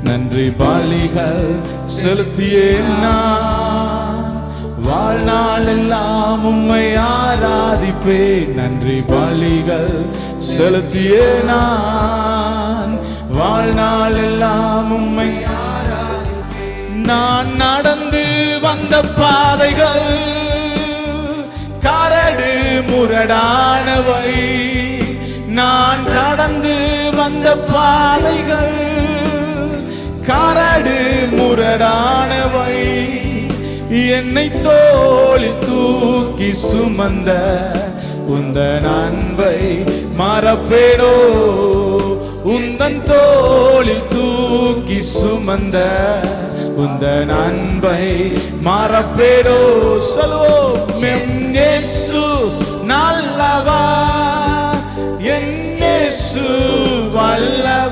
நன்றி பலிகள் செலுத்தியே நான் வாழ்நாள் எல்லாம் உம்மை ஆராதிப்பேன். நன்றி பலிகள் செலுத்தியே நான் வாழ்நாள் எல்லாம் உம்மை ஆராதிப்பேன். நான் நடந்து வந்த பாதைகள் கரடு முரடானவை. நான் கடந்து வந்த பாதைகள் கரடு முரடானவை. என்னை தோளில் தூக்கி சுமந்த உந்தன் அன்பை மறப்பேனோ. உந்தன் தோளில் தூக்கி சுமந்த உந்தன் அன்பை மறப்பேனோ. சொல்வோம், என் இயேசு நல்லவா, என் இயேசு வல்லவா.